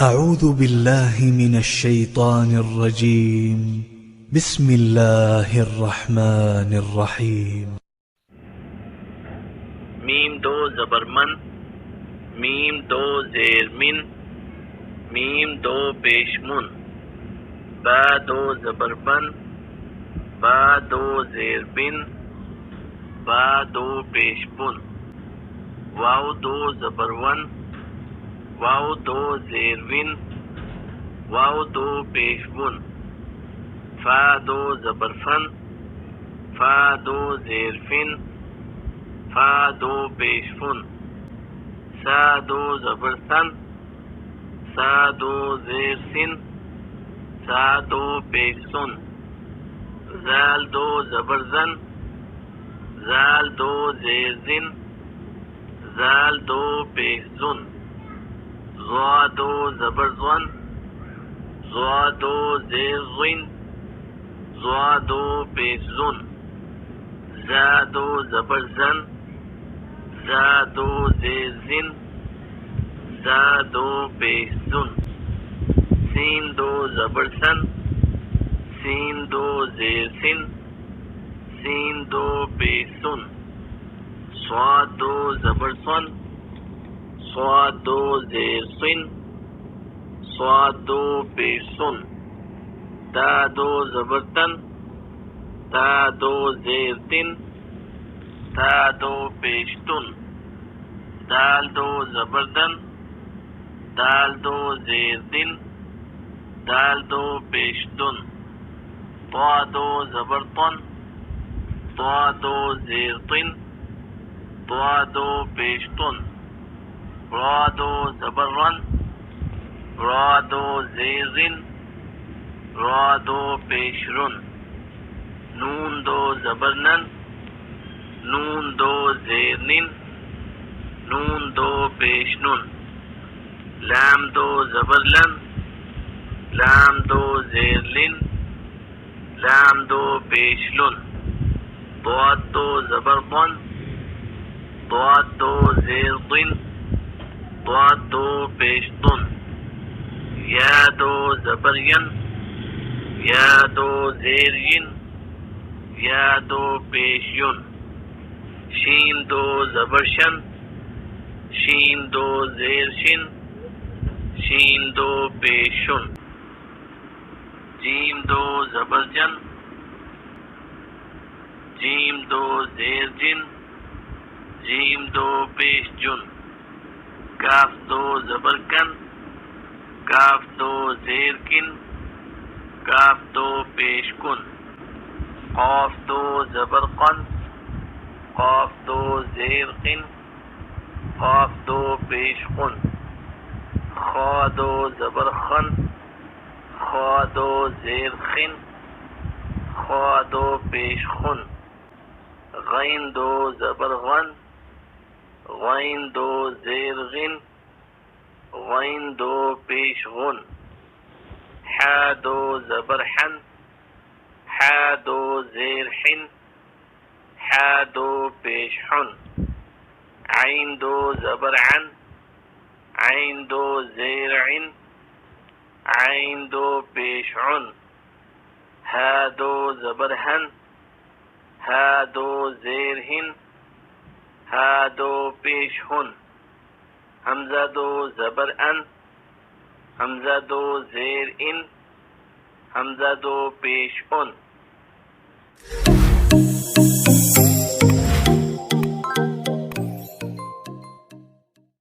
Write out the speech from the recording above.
أعوذ بالله من الشيطان الرجيم. بسم الله الرحمن الرحيم. میم دو زبر من، میم دو زیر من، میم دو پیش من، با دو زبر بن، با دو زیر بن، با دو پیش بن، واو دو زبر ون، واو دو زیر ون، واو دو پیش ون، فا دو زبر فن، فا دو زیر فن، فا دو پیش فن، سا دو زبر سن، سا دو زیر سن، سا دو پیش سن، زال دو زبر زن، زال دو زیر زن، زال دو پیش زن، زوا دو زبر زون، زوا دو زیر زن، زوا دو پیش زن، زا دو زبر زن، زا دو زیر زن، زا دو پیش زن، سین دو زبر سن، سین دو زیر سن، سین دو پیش سن، صاد دو زبر سن، صاد دو زیر سن، صاد دو پیش سن، تا دو زبر تن، تا دو زیر تن، تا دو پیش تن، دال دو زبر دن، دال دو زیر دن، دال دو پیش دن، طا دو زبر طن، طا دو زیر طن، طا دو پیش طن، را دو زبر رن، را دو زیر رن، را دو پیش رن، نون دو زبر نن، نون دو زیر نن، نون دو پیش نن، لام دو زبر لن، لام دو زیر لن، لام دو پیش لن، ضاد دو زبر ضن، ضاد دو زیر ضن، ضاد دو پیش ضن، یا دو زبر ین، یا دو زیر ین، یا دو پیش ین، شین دو زبر شن، شین دو زیر شن، شین دو پیش شن، جیم دو زبر جن، جیم دو زیر جن، جیم دو پیش جن، کاف دو زبر کن، کاف دو زیر کن، کاف دو پیش کن، قاف دو زبر قن، قاف دو زیر قن، قاف دو پیش قن، خا دو زبر خن، خا دو زیر خن، خا دو پیش خن، غین دو زبر غن، غین دو زیر غن، غین دو پیش غن، حا دو زبر حن، حا دو زیر حن، حا دو پیش حن، عین دو زبر عن، عین دو زیر عن، عین دو پیش عن، ہا دو زبر ہن، ہا دو زیر ہن، ہا دو پیش ہن، حمزہ دو زبر ان، حمزہ دو زیر ان، حمزہ دو پیش ان،